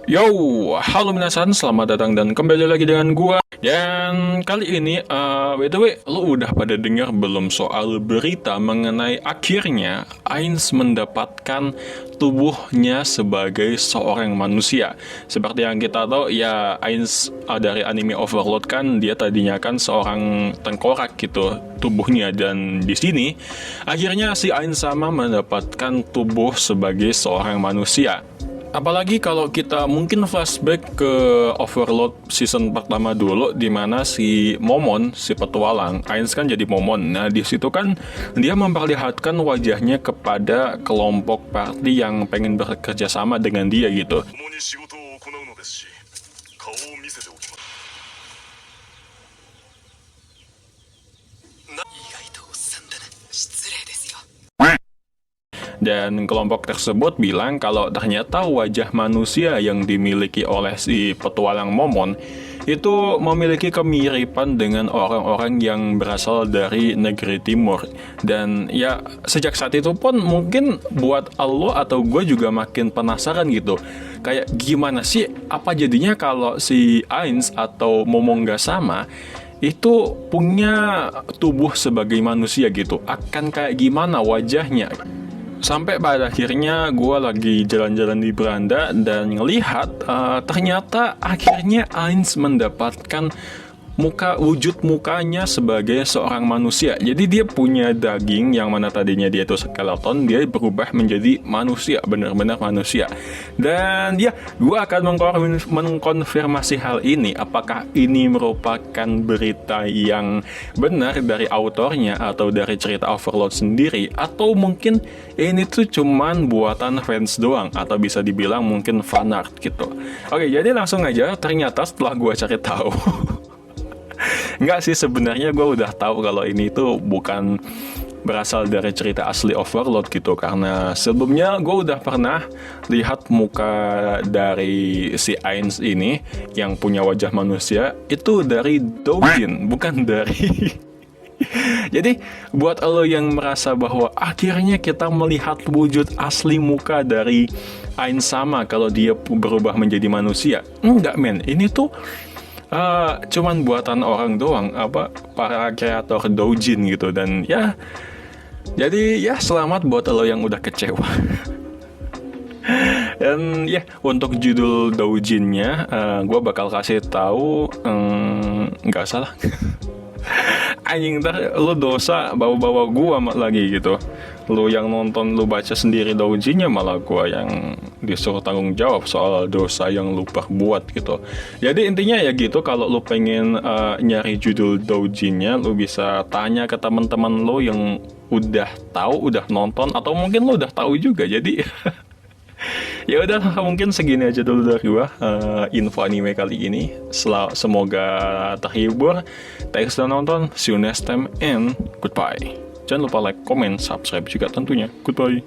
Yo, halo minasan, selamat datang dan kembali lagi dengan gua. Dan kali ini, by the way, lu udah pada dengar belum soal berita mengenai akhirnya Ainz mendapatkan tubuhnya sebagai seorang manusia. Seperti yang kita tahu, ya Ainz dari anime Overlord kan dia tadinya kan seorang tengkorak gitu tubuhnya, dan di sini akhirnya si Ainz sama mendapatkan tubuh sebagai seorang manusia. Apalagi kalau kita mungkin flashback ke Overlord season pertama dulu, di mana si Momon, si petualang, Ainz kan jadi Momon. Nah, di situ kan dia memperlihatkan wajahnya kepada kelompok party yang pengen bekerja sama dengan dia gitu. Dan kelompok tersebut bilang kalau ternyata wajah manusia yang dimiliki oleh si petualang Momon itu memiliki kemiripan dengan orang-orang yang berasal dari negeri timur. Dan ya sejak saat itu pun mungkin buat lo atau gue juga makin penasaran gitu. Kayak gimana sih, apa jadinya kalau si Ainz atau Momonga sama itu punya tubuh sebagai manusia gitu. Akan kayak gimana wajahnya? Sampai pada akhirnya gue lagi jalan-jalan di beranda dan ngelihat ternyata akhirnya Ainz mendapatkan wujud mukanya sebagai seorang manusia. Jadi dia punya daging yang mana tadinya dia itu skeleton, dia berubah menjadi manusia, benar-benar manusia. Dan ya, gue akan mengkonfirmasi hal ini. Apakah ini merupakan berita yang benar dari autornya atau dari cerita Overlord sendiri, atau mungkin ini tuh cuman buatan fans doang, atau bisa dibilang mungkin fanart gitu. Oke, jadi langsung aja. Ternyata setelah gue cari tahu enggak sih, sebenarnya gue udah tahu kalau ini tuh bukan berasal dari cerita asli Overlord gitu, karena sebelumnya gue udah pernah lihat muka dari si Ainz ini yang punya wajah manusia itu dari Doujin, bukan dari jadi buat lo yang merasa bahwa akhirnya kita melihat wujud asli muka dari Ainz sama kalau dia berubah menjadi manusia, enggak men, ini tuh cuman buatan orang doang, para kreator doujin gitu. Dan ya, jadi ya selamat buat lo yang udah kecewa. Dan ya, untuk judul doujinnya gue bakal kasih tahu, nggak salah. Anjing, ntar lo dosa bawa-bawa gua lagi gitu. Lo yang nonton, lo baca sendiri doujinnya, malah gua yang disuruh tanggung jawab soal dosa yang lo perbuat gitu. Jadi intinya ya gitu, kalau lo pengen nyari judul doujinnya, lo bisa tanya ke teman-teman lo yang udah tahu, udah nonton, atau mungkin lo udah tahu juga. Jadi ya udah, mungkin segini aja dulu dari gua info anime kali ini. Semoga terhibur. Thanks udah nonton. See you next time and goodbye. Jangan lupa like, comment, subscribe juga tentunya. Goodbye.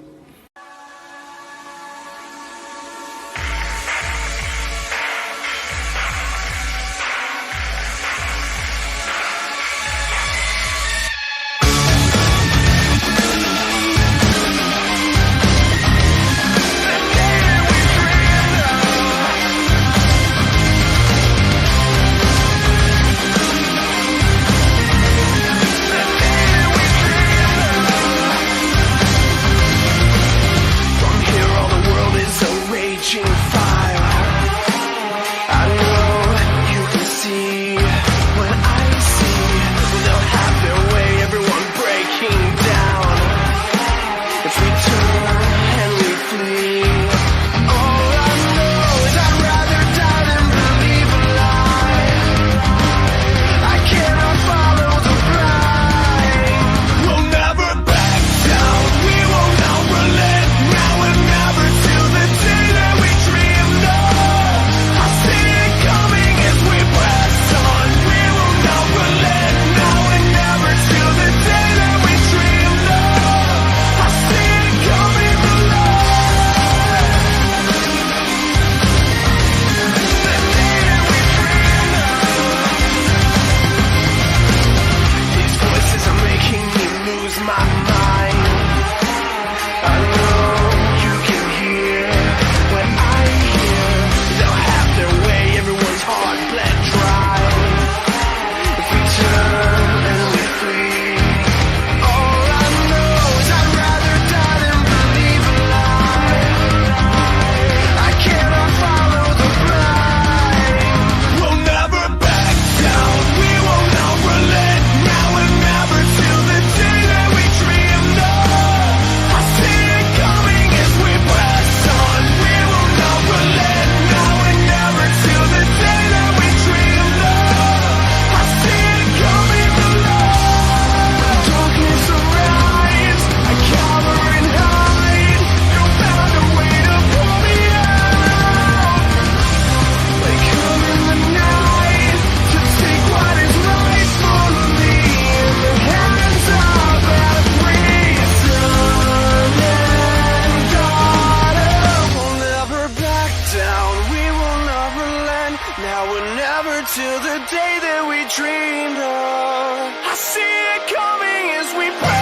Now or never till the day that we dreamed of. I see it coming as we burn.